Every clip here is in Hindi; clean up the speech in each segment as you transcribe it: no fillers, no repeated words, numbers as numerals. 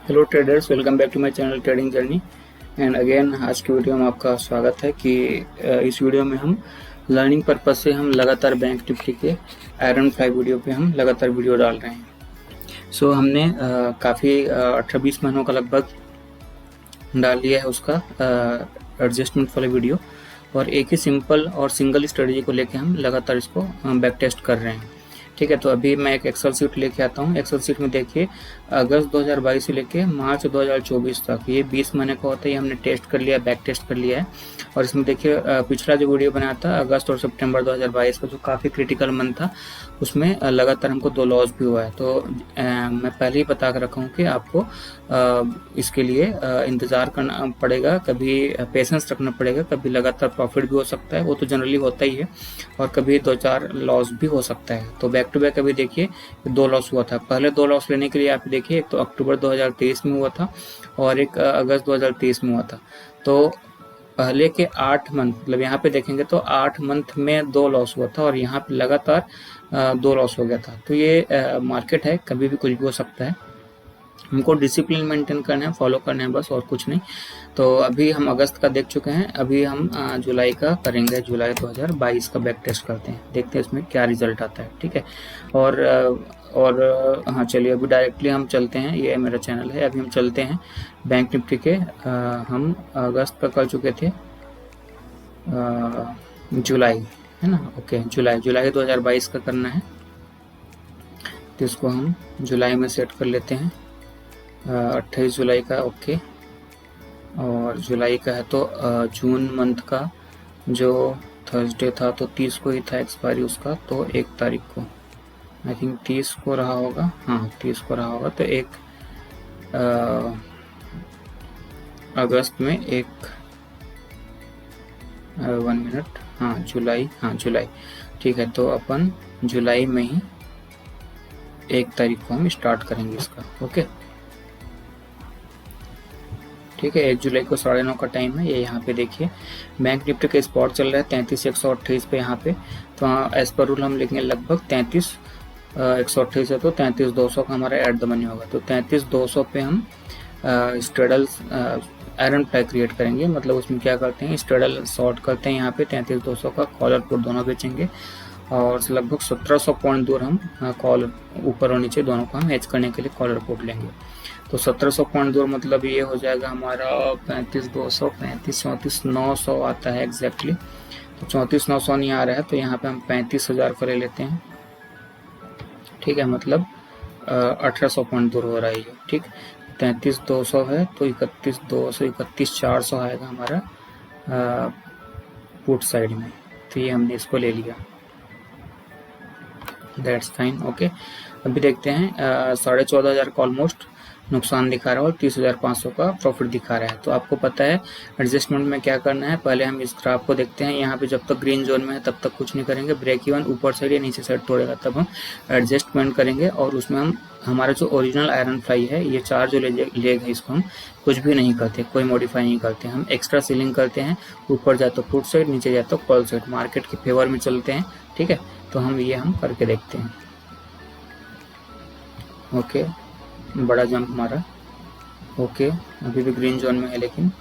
Hello traders, welcome back to my channel trading journey. And again आज की वीडियो में आपका स्वागत है कि इस वीडियो में हम लर्निंग पर्पस से हम लगातार बैंक निफ्टी के आयरन फ्लाई वीडियो पे हम लगातार वीडियो डाल रहे हैं। सो हमने काफ़ी 18-20 महीनों का लगभग डाल लिया है उसका एडजस्टमेंट वाला वीडियो, और एक ही सिंपल और सिंगल स्ट्रेटजी को लेके हम लगातार इसको बैक टेस्ट कर रहे हैं। ठीक है, तो अभी मैं एक एक्सेल शीट लेके आता हूँ। एक्सेल शीट में देखिए अगस्त 2022 से लेके मार्च 2024 तक ये 20 महीने का होता है, ये हमने टेस्ट कर लिया, बैक टेस्ट कर लिया है। और इसमें देखिए पिछला जो वीडियो बनाया था अगस्त और सितंबर 2022 का, जो काफ़ी क्रिटिकल मंथ था, उसमें लगातार हमको 2 लॉस भी हुआ है। तो मैं पहले ही बता कर रखा हूँ कि आपको इसके लिए इंतज़ार करना पड़ेगा, कभी पेशेंस रखना पड़ेगा, कभी लगातार प्रॉफिट भी हो सकता है, वो तो जनरली होता ही है, और कभी 2-4 लॉस भी हो सकता है। तो बैक टू बैक अभी देखिए 2 लॉस हुआ था। पहले 2 लॉस लेने के लिए आप देखिए, एक तो अक्टूबर 2023 में हुआ था और एक अगस्त 2023 में हुआ था। तो पहले के 8 मंथ, मतलब यहाँ पे देखेंगे तो 8 मंथ में 2 लॉस हुआ था और यहाँ पे लगातार 2 लॉस हो गया था। तो ये मार्केट है, कभी भी कुछ भी हो सकता है, हमको डिसिप्लिन मेंटेन करना है, फॉलो करना है, बस और कुछ नहीं। तो अभी हम अगस्त का देख चुके हैं, अभी हम जुलाई का करेंगे। जुलाई 2022 का बैक टेस्ट करते हैं, देखते हैं इसमें क्या रिजल्ट आता है। ठीक है, और हाँ चलिए अभी डायरेक्टली हम चलते हैं, ये मेरा चैनल है। अभी हम चलते हैं बैंक निफ्टी के, हम अगस्त का कर चुके थे, जुलाई है ना। ओके, जुलाई 2022 का करना है, तो इसको हम जुलाई में सेट कर लेते हैं। 28 जुलाई का, ओके। और जुलाई का है तो जून मंथ का जो थर्सडे था तो 30 को ही था एक्सपायरी उसका, तो 1 तारीख को, आई थिंक 30 को रहा होगा, हाँ 30 को रहा होगा। तो 1 अगस्त में 1 1 मिनट, हाँ जुलाई, हाँ जुलाई, ठीक है। तो अपन जुलाई में ही 1 तारीख को हम स्टार्ट करेंगे इसका। ओके ठीक है, 1 जुलाई को 9:30 का टाइम है। ये यहाँ पे देखिए बैंक निफ्टी का स्पॉट चल रहा है 33,128 पे यहाँ पे। तो एज पर रूल हम लिखेंगे लगभग 33,128 है, तो 33,200 का हमारा एट द मनी होगा। तो 33,200 पे हम स्ट्रेडल आयरन फ्लाई क्रिएट करेंगे। मतलब उसमें क्या करते हैं, स्ट्रेडल शॉर्ट करते हैं यहाँ पे 33,200 का, कॉलर पुट दोनों बेचेंगे, और लगभग 1700 पॉइंट दूर हम कॉल ऊपर और नीचे दोनों को हम हेज करने के लिए कॉलर पुट लेंगे। तो 1700 पॉइंट दूर मतलब ये हो जाएगा हमारा 35,200, 34,900 आता है एग्जैक्टली। तो 34,900 नहीं आ रहा है, तो यहाँ पे हम 35,000 का ले लेते हैं। ठीक है, मतलब 1800 पॉइंट दूर हो रहा है ये। ठीक, 33,200 है तो 31,200, 31,400 आएगा हमारा पुट साइड में। तो ये हमने इसको ले लिया, दैट्स फाइन। ओके, अभी देखते हैं 14,500 का ऑलमोस्ट नुकसान दिखा रहा है और 30,500 का प्रॉफिट दिखा रहा है। तो आपको पता है एडजस्टमेंट में क्या करना है। पहले हम इस ग्राफ को देखते हैं, यहाँ पे जब तक ग्रीन जोन में है तब तक कुछ नहीं करेंगे। ब्रेक इवन ऊपर साइड या नीचे साइड तोड़ेगा तब हम एडजस्टमेंट करेंगे, और उसमें हम हमारा जो ओरिजिनल आयरन फ्लाई है, ये 4 जो लेग है, इसको हम कुछ भी नहीं करते, कोई मॉडिफाई नहीं करते, हम एक्स्ट्रा सीलिंग करते हैं। ऊपर जाए तो पुट साइड, नीचे जाए तो कॉल साइड, मार्केट के फेवर में चलते हैं। ठीक है, तो हम ये करके देखते हैं। ओके, बड़ा जंप मारा। ओके, अभी भी ग्रीन जोन में है, लेकिन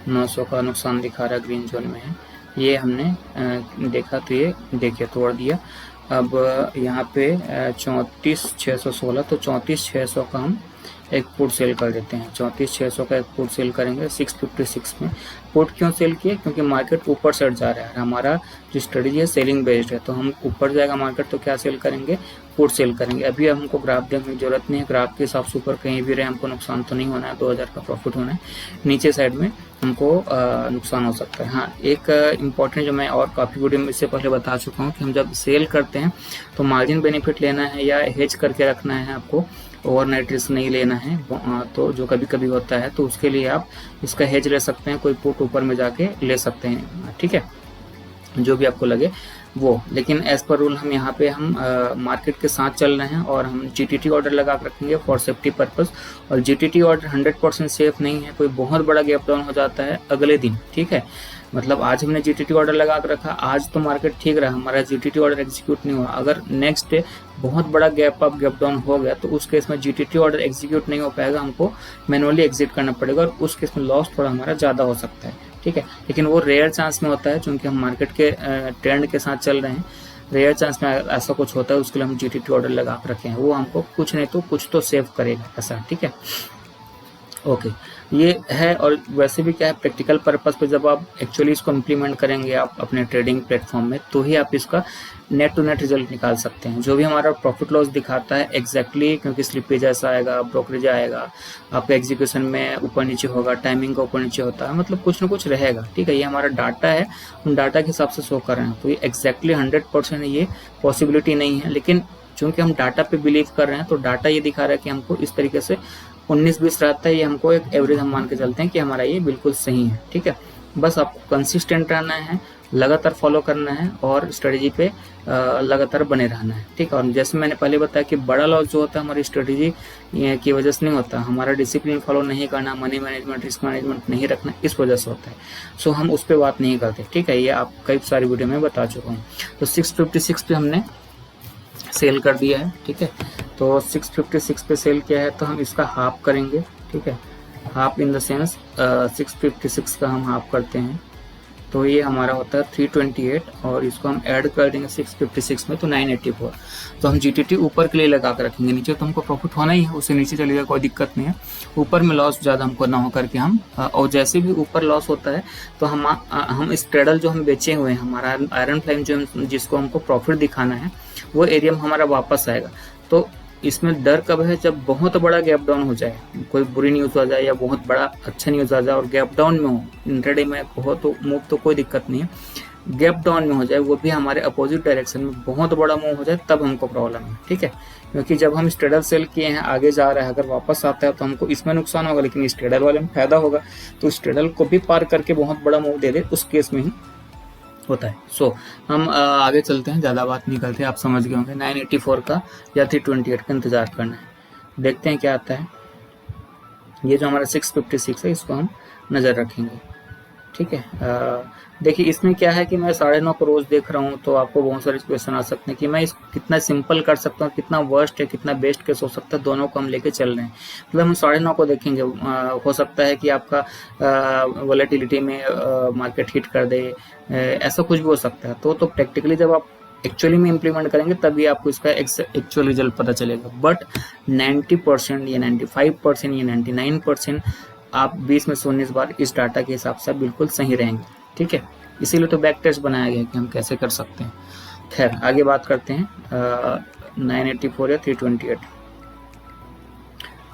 900 का नुकसान दिखा रहा है, ग्रीन जोन में है। ये हमने देखा तो ये देखिए तोड़ दिया। अब यहाँ पे 34,616, तो 34,600 का हम एक पुट सेल कर देते हैं। 34,600 का एक पुट सेल करेंगे 656 में। पुट क्यों सेल किए, क्योंकि मार्केट ऊपर साइड जा रहा है, हमारा जो स्ट्रेटजी है सेलिंग बेस्ड है। तो हम ऊपर जाएगा मार्केट तो क्या सेल करेंगे, पुट सेल करेंगे। अभी हमको ग्राफ देखने की जरूरत नहीं है, ग्राफ के हिसाब से ऊपर कहीं भी रहे हमको नुकसान तो नहीं होना है, 2,000 का प्रॉफिट होना है। नीचे साइड में हमको नुकसान हो सकता है। हाँ, एक इम्पॉर्टेंट जो मैं और काफ़ी वीडियो में इससे पहले बता चुका हूँ कि हम जब सेल करते हैं तो मार्जिन बेनिफिट लेना है या हेज करके रखना है, आपको ओवरनाइट रिस्क नहीं लेना है। तो जो कभी कभी होता है, तो उसके लिए आप इसका हेज ले सकते हैं, कोई पुट ऊपर में जाके ले सकते हैं। ठीक है, जो भी आपको लगे वो। लेकिन एज पर रूल हम यहाँ पे हम मार्केट के साथ चल रहे हैं, और हम जीटीटी ऑर्डर लगा कर रखेंगे फॉर सेफ्टी पर्पस। और जीटीटी ऑर्डर 100% सेफ नहीं है, कोई बहुत बड़ा गैप डाउन हो जाता है अगले दिन। ठीक है, मतलब आज हमने जीटीटी ऑर्डर लगा कर रखा, आज तो मार्केट ठीक रहा, हमारा जीटीटी ऑर्डर एग्जीक्यूट नहीं हुआ, अगर नेक्स्ट डे बहुत बड़ा गैप अप गैप डाउन हो गया तो उस केस में जीटीटी ऑर्डर एग्जीक्यूट नहीं हो पाएगा, हमको मैनुअली एग्जिट करना पड़ेगा और उस केस में लॉस थोड़ा हमारा ज़्यादा हो सकता है, ठीक है। लेकिन वो रेयर चांस में होता है, क्योंकि हम मार्केट के ट्रेंड के साथ चल रहे हैं, रेयर चांस में ऐसा कुछ होता है, उसके लिए हम जीटीटी ऑर्डर लगा कर रखे हैं, वो हमको कुछ नहीं तो कुछ तो सेव करेगा ऐसा, ठीक है। ओके, ये है। और वैसे भी क्या है, प्रैक्टिकल पर्पस पे जब आप एक्चुअली इसको इम्प्लीमेंट करेंगे आप अपने ट्रेडिंग प्लेटफॉर्म में, तो ही आप इसका नेट टू नेट रिजल्ट निकाल सकते हैं। जो भी हमारा प्रॉफिट लॉस दिखाता है एग्जैक्टली, क्योंकि स्लिपेज ऐसा आएगा, ब्रोकरेज आएगा, आपका एग्जीक्यूशन में ऊपर नीचे होगा, टाइमिंग का ऊपर नीचे होता है, मतलब कुछ ना कुछ रहेगा, ठीक है। ये हमारा डाटा है, हम डाटा के हिसाब से शो कर रहे हैं, तो ये एग्जैक्टली 100% ये पॉसिबिलिटी नहीं है, लेकिन चूंकि हम डाटा पे बिलीव कर रहे हैं तो डाटा ये दिखा रहा है कि हमको इस तरीके से 19-20 रहता है, ये हमको एक एवरेज हम मान के चलते हैं कि हमारा ये बिल्कुल सही है, ठीक है। बस आपको कंसिस्टेंट रहना है, लगातार फॉलो करना है और स्ट्रेटजी पे लगातार बने रहना है, ठीक है। और जैसे मैंने पहले बताया कि बड़ा लॉस जो होता है हमारी स्ट्रेटजी की वजह से नहीं होता, हमारा डिसिप्लिन फॉलो नहीं करना, मनी मैनेजमेंट, रिस्क मैनेजमेंट नहीं रखना, इस वजह से होता है। सो हम उस पर बात नहीं करते, ठीक है, ये आप कई सारी वीडियो में बता चुका हूँ। तो 656 पे हमने सेल कर दिया है, ठीक है। तो 656 पे सेल किया है तो हम इसका हाफ करेंगे, ठीक है। हाफ इन द सेंस 656 का हम हाफ करते हैं तो ये हमारा होता है 328 और इसको हम ऐड कर देंगे 656 में तो 984। तो हम जीटीटी ऊपर के लिए लगा कर रखेंगे, नीचे तो हमको प्रॉफिट होना ही है, उससे नीचे चलेगा कोई दिक्कत नहीं है, ऊपर में लॉस ज़्यादा हमको ना हो करके हम और जैसे भी ऊपर लॉस होता है तो हम स्ट्रेडल जो हम बेचे हुए हैं, हमारा आयरन फ्लेम जो जिसको हमको प्रॉफिट दिखाना है वो एरिया में हमारा वापस आएगा। तो इसमें डर कब है, जब बहुत बड़ा गैप डाउन हो जाए, कोई बुरी न्यूज़ आ जाए या बहुत बड़ा अच्छा न्यूज़ आ जाए और गैप डाउन में हो, इंट्राडे में हो तो मूव तो कोई दिक्कत नहीं है, गैप डाउन में हो जाए वो भी हमारे अपोजिट डायरेक्शन में बहुत बड़ा मूव हो जाए तब हमको प्रॉब्लम है, ठीक है। क्योंकि जब हम स्ट्रेडल सेल किए हैं आगे जा रहा है, अगर वापस आता है तो हमको इसमें नुकसान होगा, लेकिन स्ट्रेडल वाले में फायदा होगा, तो स्ट्रेडल को भी पार करके बहुत बड़ा मूव दे दे उस केस में ही होता है। सो हम आगे चलते हैं, ज़्यादा बात नहीं करते, आप समझ गए होंगे। 984 का या 328 का इंतजार करना है, देखते हैं क्या आता है। ये जो हमारा 656 है इसको हम नज़र रखेंगे, ठीक है। देखिए इसमें क्या है कि मैं 9.5 को रोज़ देख रहा हूँ, तो आपको बहुत सारे क्वेश्चन आ सकते हैं कि मैं इसको कितना सिंपल कर सकता हूँ, कितना वर्स्ट है, कितना बेस्ट केस हो सकता है, दोनों को हम लेके चल रहे हैं। मतलब हम 9.5 को देखेंगे, हो सकता है कि आपका वॉलेटिलिटी में मार्केट हिट कर दे, ऐसा कुछ भी हो सकता है। तो प्रैक्टिकली जब आप एक्चुअली में इम्प्लीमेंट करेंगे तभी आपको इसका एक्चुअल रिजल्ट पता चलेगा। बट 90% या 95% या 99% आप 20 में से 19 बार इस डाटा के हिसाब से बिल्कुल सही रहेंगे, ठीक है। इसीलिए तो बैक टेस्ट बनाया गया है कि हम कैसे कर सकते हैं। खैर आगे बात करते हैं 984 या 328।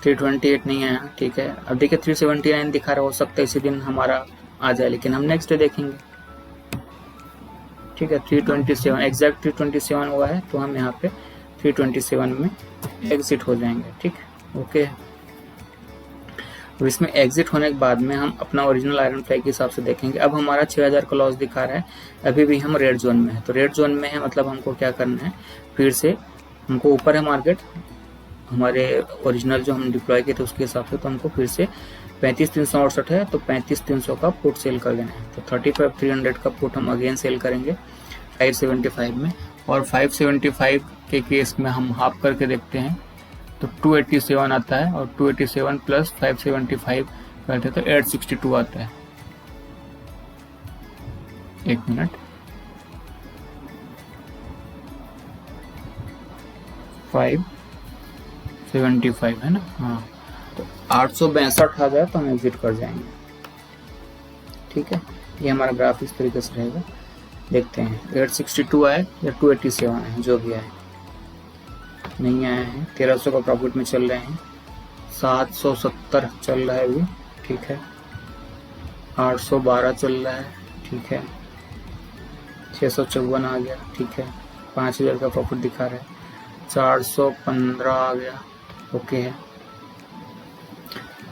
328 नहीं है, ठीक है। अब देखिए 379 दिखा रहा, हो सकता है इसी दिन हमारा आ जाए, लेकिन हम नेक्स्ट डे देखेंगे, ठीक है। 327 एग्जैक्ट 327 हुआ है तो हम यहाँ पे 327 में एग्जिट हो जाएंगे, ठीक है, ओके। तो इसमें एग्जिट होने के बाद में हम अपना ओरिजिनल आयरन फ्लाई के हिसाब से देखेंगे। अब हमारा 6000 का लॉस दिखा रहा है, अभी भी हम रेड जोन में है। तो रेड जोन में है मतलब हमको क्या करना है, फिर से हमको ऊपर है मार्केट हमारे ओरिजिनल जो हम डिप्लॉय किए थे उसके हिसाब से, तो हमको फिर से 35,368 है तो 35,300 का पुट सेल कर देना है। तो 35,300 का पुट हम अगेन सेल करेंगे 575 में, और 575 के केस में हम हाफ करके देखते हैं तो 287 आता है, और 287 प्लस 575 करते तो 862 आता है। एक मिनट, 575 है ना, हाँ, तो 862 आ जाए तो हम एग्जिट कर जाएंगे, ठीक है। ये हमारा ग्राफ इस तरीके से रहेगा, देखते हैं 862 आए या 287 आए, जो भी आए। नहीं आया है, 1300 का प्रॉफिट में चल रहे हैं, 770 चल रहा है अभी, ठीक है, 812 चल रहा है, ठीक है, 654 आ गया, ठीक है, 5000 का प्रॉफिट दिखा रहा है, 415 आ गया, ओके है,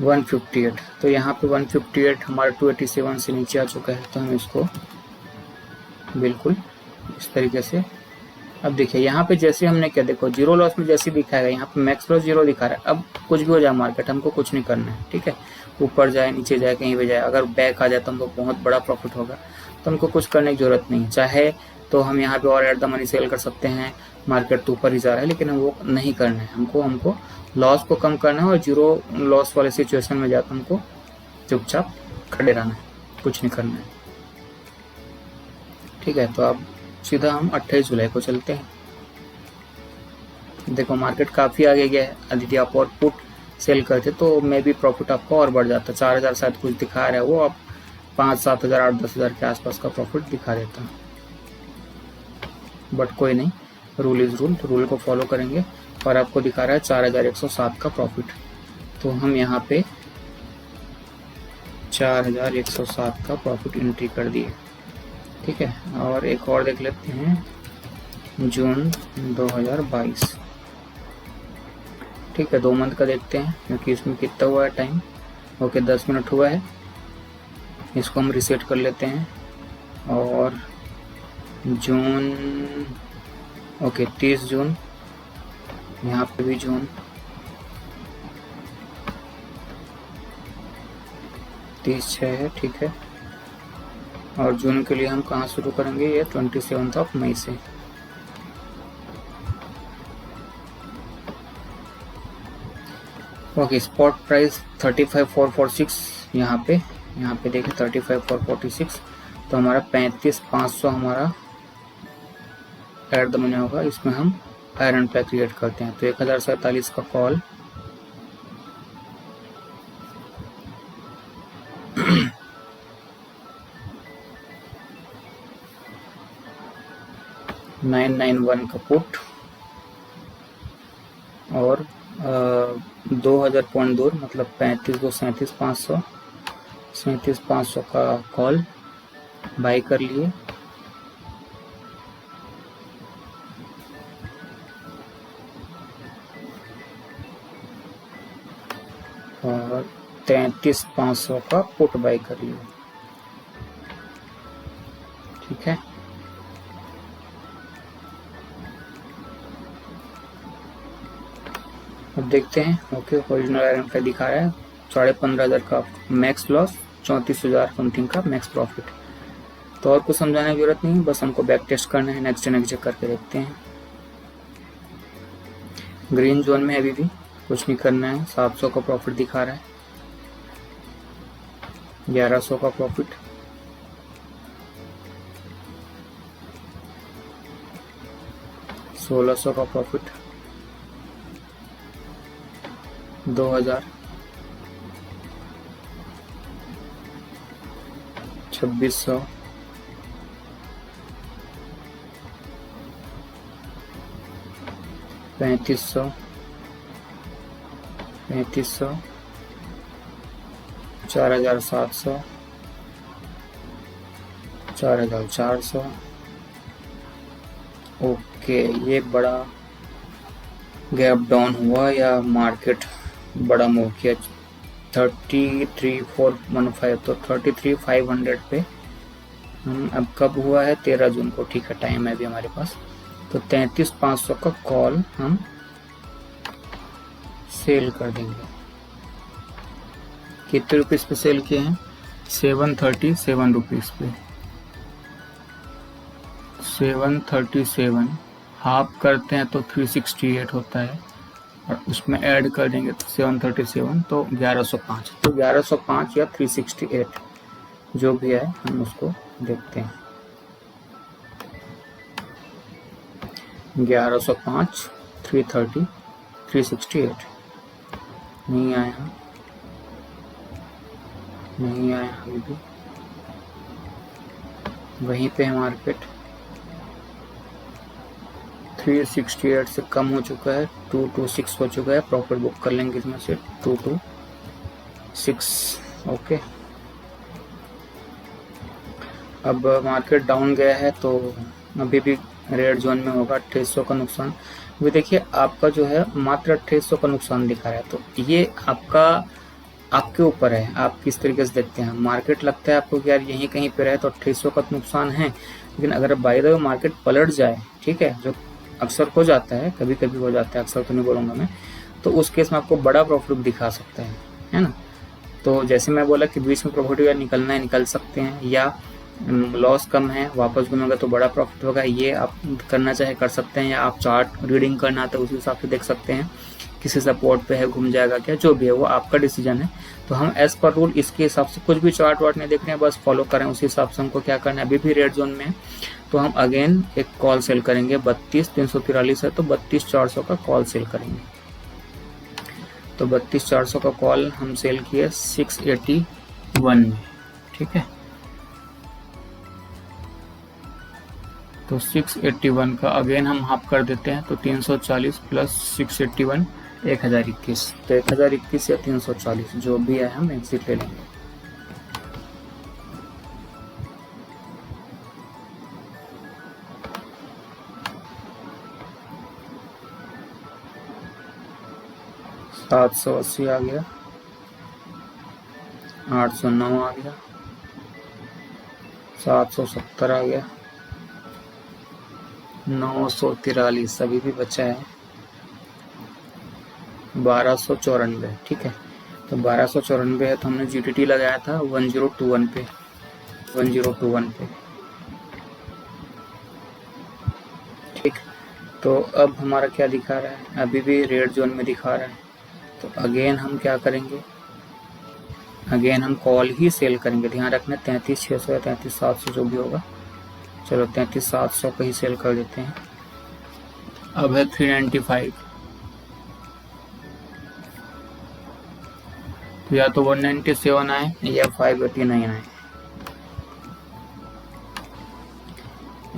158। तो यहाँ पे 158 हमारा 287 से नीचे आ चुका है, तो हम इसको बिल्कुल इस तरीके से अब देखिए यहाँ पे जैसे हमने क्या, देखो जीरो लॉस में जैसे दिखाएगा, यहाँ पे मैक्स लॉस जीरो दिखा रहा है। अब कुछ भी हो जाए मार्केट, हमको कुछ नहीं करना है, ठीक है। ऊपर जाए नीचे जाए कहीं भी जाए, अगर बैक आ जाए तो हमको बहुत बड़ा प्रॉफिट होगा, तो हमको कुछ करने की जरूरत नहीं। चाहे तो हम यहाँ पे और एट द मनी सेल कर सकते हैं, मार्केट तो ऊपर ही जा रहा है, लेकिन हम वो नहीं करना है। हमको लॉस को कम करना है, और जीरो लॉस वाले सिचुएशन में जाकर हमको चुपचाप खड़े रहना है, कुछ नहीं करना है, ठीक है। तो अब सीधा हम 28 जुलाई को चलते हैं। देखो मार्केट काफ़ी आगे गया है। यदि आप और पुट सेल करते तो मे भी प्रॉफिट आपका और बढ़ जाता। 4000 शायद कुछ दिखा रहा है, वो आप 5-7 हज़ार 8-10 हज़ार के आसपास का प्रॉफिट दिखा देता। बट कोई नहीं, रूल इज़ रूल, रूल को फॉलो करेंगे। और आपको दिखा रहा है 4107 का प्रॉफिट, तो हम यहाँ पे 4107 का प्रॉफिट एंट्री कर दिए, ठीक है। और एक और देख लेते हैं, जून 2022, ठीक है। 2 मंथ का देखते हैं, क्योंकि इसमें कितना हुआ है टाइम, ओके 10 मिनट हुआ है। इसको हम रिसेट कर लेते हैं, और जून, ओके 30 जून, यहाँ पे भी जून 30/6 है, ठीक है। और जून के लिए हम कहाँ शुरू करेंगे, ये 27 मई से। ओके स्पॉट प्राइस 35,446, यहाँ पे देखिए 35,446, तो हमारा 35,500 हमारा एट द मनी होगा। इसमें हम आयरन पैक क्रिएट करते हैं, तो 1047 का कॉल, $991 का पुट, और 2000 पॉइंट दूर, मतलब 37,500 का कॉल बाई कर लिए। और 33,500 का पुट बाई कर लिए, ठीक है। अब देखते हैं, ओके ओरिजिनल आयरन का दिखा रहा है 15,500 का मैक्स लॉस, 34,000 समथिंग का मैक्स प्रॉफिट। तो और कुछ समझाने की जरूरत नहीं, बस हमको बैक टेस्ट करना है। नेक्स्ट डे करके देखते हैं। ग्रीन जोन में अभी भी कुछ नहीं करना है। 700 का प्रॉफिट दिखा रहा है, 1100 का प्रॉफिट, 1600 का प्रॉफिट, 2000, 2600, 3500, 4700, 4400। ओके ये बड़ा गैप डाउन हुआ या मार्केट बड़ा मूव किया, 33,415, तो 33,500 पे हम अब कब हुआ है, 13 जून को, ठीक है टाइम है अभी हमारे पास। तो 33,500 का कॉल हम सेल कर देंगे। कितने रुपीस पे सेल किए हैं, 737 रुपीस पे। 737 हाफ करते हैं तो 368 होता है, और उसमें ऐड कर देंगे तो 737, तो 1105। तो 1105 या 368 जो भी है हम उसको देखते हैं। 1105, 330, 368 नहीं आया अभी भी, वहीं पे है मार्केट। 368 से कम हो चुका है, 226 हो चुका है। प्रॉफिट बुक कर लेंगे इसमें से 226, ओके। अब मार्केट डाउन गया है, तो अभी भी रेड जोन में होगा, 2800 का नुकसान। अभी देखिए आपका जो है मात्र 2800 का नुकसान दिखा रहा है, तो ये आपके ऊपर है, आप किस तरीके से देखते हैं। मार्केट लगता है आपको कि यार यहीं कहीं पे रहे तो 2800 का नुकसान है, लेकिन अगर बाय द वे मार्केट पलट जाए, ठीक है, जो अक्सर हो जाता है, कभी कभी हो जाता है, अक्सर तो नहीं बोलूँगा मैं, तो उस केस में आपको बड़ा प्रॉफिट दिखा सकता है ना। तो जैसे मैं बोला कि बीच में प्रॉफिट या निकलना है निकल सकते हैं, या लॉस कम है वापस घूमेगा तो बड़ा प्रॉफिट होगा, ये आप करना चाहे कर सकते हैं, या आप चार्ट रीडिंग करना तो उस हिसाब से देख सकते हैं, किसी सपोर्ट पे है घूम जाएगा क्या, जो भी है वो आपका डिसीजन है। तो हम एज पर रूल इसके हिसाब से कुछ भी चार्ट वार्ट नहीं देख रहे हैं, बस फॉलो करें उसी हिसाब से हमको क्या करना है। अभी भी रेड जोन में है तो हम अगेन एक कॉल सेल करेंगे, 32,343 है तो 32,400 का कॉल सेल करेंगे। तो 32,400 का कॉल हम सेल किए 681 में, ठीक है। तो 681 का अगेन हम हाफ कर देते हैं, तो 340 प्लस 681 1021, तो 1021 या 340 जो भी है हम एग्जिट ले लेंगे। $780 आ गया, 809 आ गया, 770 आ गया, 943 अभी भी बचा है, 1294, ठीक है। तो 1294 है तो हमने GTT लगाया था 1021 पे, 1021 पे, ठीक। तो अब हमारा क्या दिखा रहा है, अभी भी रेड जोन में दिखा रहा है। तो अगेन हम क्या करेंगे, अगेन हम कॉल ही सेल करेंगे। ध्यान रखना 33,600 या 33,700 जो भी होगा, चलो 33,700 का ही सेल कर देते हैं। अब है 395, तो या तो 197 आए या 589 आए,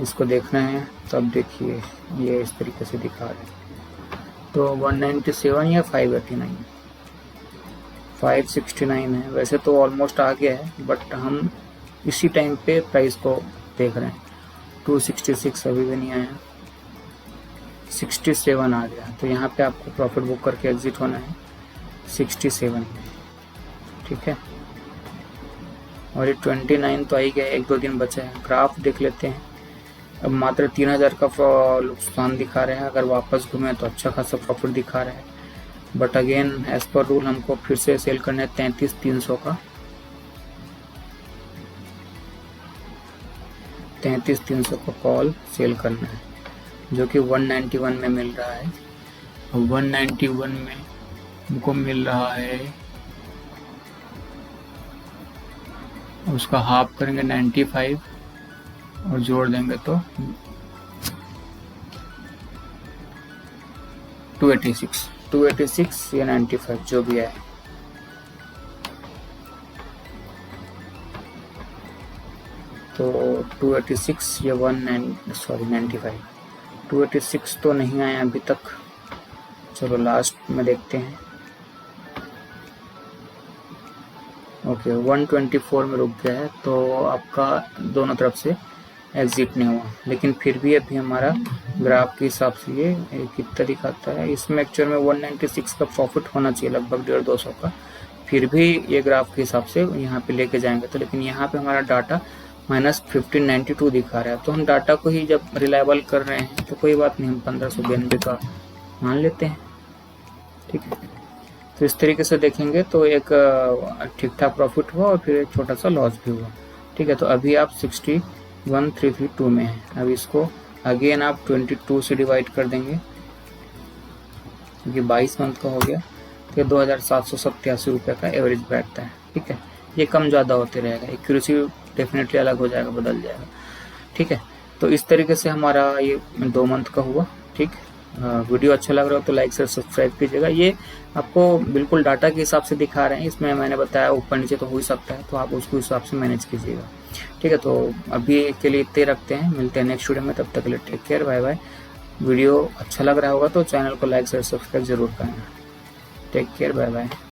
इसको देखना है। तब देखिए ये इस तरीके से दिखा रहे हैं, तो 197 या 589, 569 है। वैसे तो ऑलमोस्ट आ गया है, बट हम इसी टाइम पे प्राइस को देख रहे हैं। 266 अभी भी नहीं आया, 67 आ गया, तो यहाँ पे आपको प्रॉफिट बुक करके एग्जिट होना है 67 में, ठीक है। और ये 29 तो आ ही गया, 1-2 दिन बचा है। ग्राफ देख लेते हैं, अब मात्र 3,000 का नुकसान दिखा रहे हैं, अगर वापस घूमे तो अच्छा खासा प्रॉफिट दिखा रहा है। But again as per rule हमको फिर से सेल करना है 33,300 का, 33,300 का कॉल सेल करना है, जो कि 191 में मिल रहा है। 191 में हमको मिल रहा है, उसका हाफ करेंगे 95 और जोड़ देंगे तो 286 या 95 जो भी है। तो 286 या 95, 286 तो नहीं आया अभी तक। चलो लास्ट में देखते हैं। ओके 124 में रुक गया है, तो आपका दोनों तरफ से एग्जिट नहीं हुआ, लेकिन फिर भी अभी हमारा ग्राफ के हिसाब से ये कितना दिखाता है, इसमें एक्चुअल में 196 का प्रॉफिट होना चाहिए, लगभग 150-200 का। फिर भी ये ग्राफ के हिसाब से यहाँ पे लेके जाएंगे तो, लेकिन यहाँ पे हमारा डाटा -1592 दिखा रहा है। तो हम डाटा को ही जब रिलायबल कर रहे हैं तो कोई बात नहीं, हम 1592 का मान लेते हैं, ठीक है। तो इस तरीके से देखेंगे तो एक ठीक ठाक प्रॉफिट हुआ और फिर एक छोटा सा लॉस भी हुआ, ठीक है। तो अभी आप 61,332 में है। अब इसको अगेन आप 22 से डिवाइड कर देंगे, क्योंकि 22 मंथ का हो गया, तो 2,787 रुपये का एवरेज बैठता है, ठीक है। ये कम ज़्यादा होते रहेगा, एक्यूरेसी डेफिनेटली अलग हो जाएगा, बदल जाएगा, ठीक है। तो इस तरीके से हमारा ये 2 मंथ का हुआ, ठीक। वीडियो अच्छा लग रहा हो तो लाइक से सब्सक्राइब कीजिएगा। ये आपको बिल्कुल डाटा के हिसाब से दिखा रहे हैं, इसमें मैंने बताया ऊपर नीचे तो हो ही सकता है, तो आप उसको हिसाब से मैनेज कीजिएगा, ठीक है। तो अभी के लिए इतने रखते हैं, मिलते हैं नेक्स्ट वीडियो में, तब तक के लिए take care, bye bye. Video अच्छा लग रहा होगा तो चैनल को लाइक से सब्सक्राइब जरूर करना। Take care, bye bye.